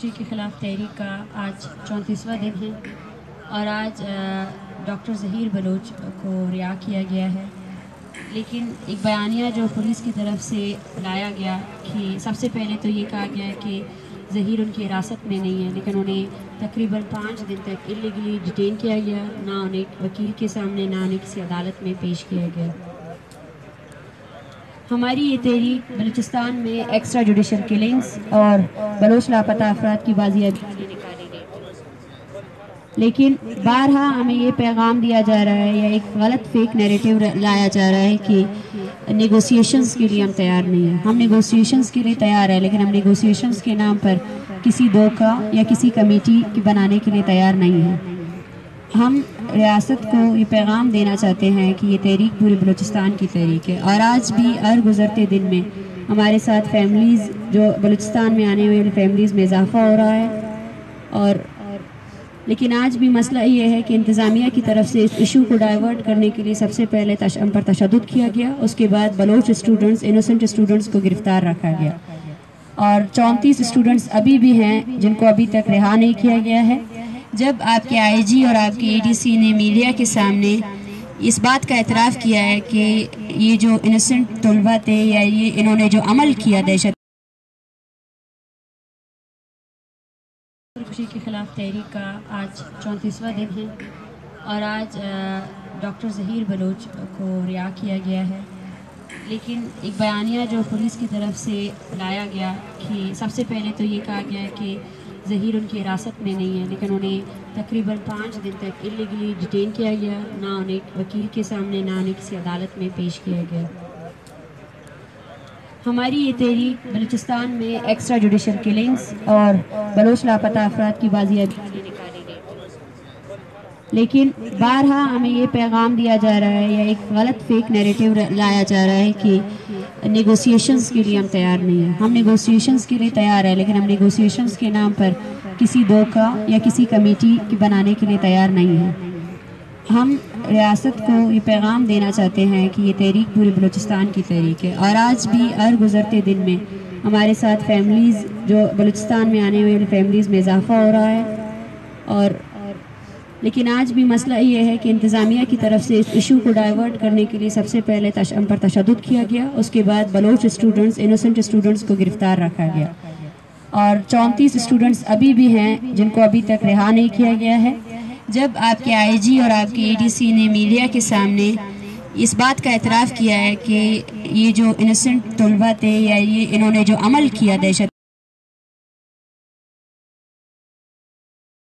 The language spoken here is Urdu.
خودکشی کے خلاف تحریک کا آج 34واں دن ہے اور آج ڈاکٹر ظہیر بلوچ کو رہا کیا گیا ہے، لیکن ایک بیانیہ جو پولیس کی طرف سے لایا گیا کہ سب سے پہلے تو یہ کہا گیا ہے کہ ظہیر ان کی حراست میں نہیں ہے، لیکن انہیں تقریباً 5 دن تک انلیگلی ڈیٹین کیا گیا، نہ انہیں وکیل کے سامنے نہ انہیں کسی عدالت میں پیش کیا گیا۔ ہماری یہ تحریک بلوچستان میں ایکسٹرا جوڈیشل کلنگز اور بلوچ لاپتہ افراد کی بازیابی کے لیے نکالی گئی، لیکن بارہا ہمیں یہ پیغام دیا جا رہا ہے یا ایک غلط فیک نیریٹو لایا جا رہا ہے کہ نیگوسیشنز کے لیے ہم تیار نہیں ہیں۔ ہم نیگوسیشنز کے لیے تیار ہیں، لیکن ہم نیگوسیشنز کے نام پر کسی دھوکہ یا کسی کمیٹی بنانے کے لیے تیار نہیں ہیں۔ ہم ریاست کو یہ پیغام دینا چاہتے ہیں کہ یہ تحریک پورے بلوچستان کی تحریک ہے، اور آج بھی ہر گزرتے دن میں ہمارے ساتھ فیملیز جو بلوچستان میں آنے ہوئے فیملیز میں اضافہ ہو رہا ہے، لیکن آج بھی مسئلہ یہ ہے کہ انتظامیہ کی طرف سے اس ایشو کو ڈائیورٹ کرنے کے لیے سب سے پہلے ہم پر تشدد کیا گیا، اس کے بعد بلوچ اسٹوڈنٹس انوسنٹ اسٹوڈنٹس کو گرفتار رکھا گیا، اور 34 اسٹوڈنٹس ابھی بھی ہیں جن کو ابھی تک رہا نہیں کیا گیا ہے۔ جب آپ کے آئی جی اور آپ کے اے ڈی سی نے میڈیا کے سامنے اس بات کا اعتراف کیا ہے کہ یہ جو انوسنٹ طلبہ تھے یا یہ انہوں نے جو عمل کیا دہشت خودکشی کے خلاف تحریک کا آج 34واں دن ہے اور آج ڈاکٹر ظہیر بلوچ کو رہا کیا گیا ہے، لیکن ایک بیانیہ جو پولیس کی طرف سے لایا گیا کہ سب سے پہلے تو یہ کہا گیا ہے کہ ظہیر ان کی حراست میں نہیں ہے، لیکن انہیں تقریباً 5 دن تک انلیگلی ڈیٹین کیا گیا، نہ انہیں وکیل کے سامنے نہ انہیں کسی عدالت میں پیش کیا گیا۔ ہماری یہ تحریک بلوچستان میں ایکسٹرا جوڈیشل کلنگز اور بلوچ لاپتہ افراد کی بازیابی کے لیے نکالی گئی، لیکن بارہا ہمیں یہ پیغام دیا جا رہا ہے یا ایک غلط فیک نیریٹو لایا جا رہا ہے کہ نیگوسیشنز کے لیے ہم تیار نہیں ہیں۔ ہم نیگوسیشنز کے لیے تیار ہیں، لیکن ہم نیگوسیشنز کے نام پر کسی دھوکہ یا کسی کمیٹی بنانے کے لیے تیار نہیں ہیں۔ ہم ریاست کو یہ پیغام دینا چاہتے ہیں کہ یہ تحریک پورے بلوچستان کی تحریک ہے، اور آج بھی ہر گزرتے دن میں ہمارے ساتھ فیملیز جو بلوچستان میں آنے ہوئے فیملیز میں اضافہ ہو رہا ہے، لیکن آج بھی مسئلہ یہ ہے کہ انتظامیہ کی طرف سے اس ایشو کو ڈائیورٹ کرنے کے لیے سب سے پہلے ہم پر تشدد کیا گیا، اس کے بعد بلوچ اسٹوڈنٹس انوسنٹ اسٹوڈنٹس کو گرفتار رکھا گیا، اور 34 اسٹوڈنٹس ابھی بھی ہیں جن کو ابھی تک رہا نہیں کیا گیا ہے۔ جب آپ کے آئی جی اور آپ کے اے ڈی سی نے میڈیا کے سامنے اس بات کا اعتراف کیا ہے کہ یہ جو انوسنٹ طلبہ تھے یا یہ انہوں نے جو عمل کیا دہشت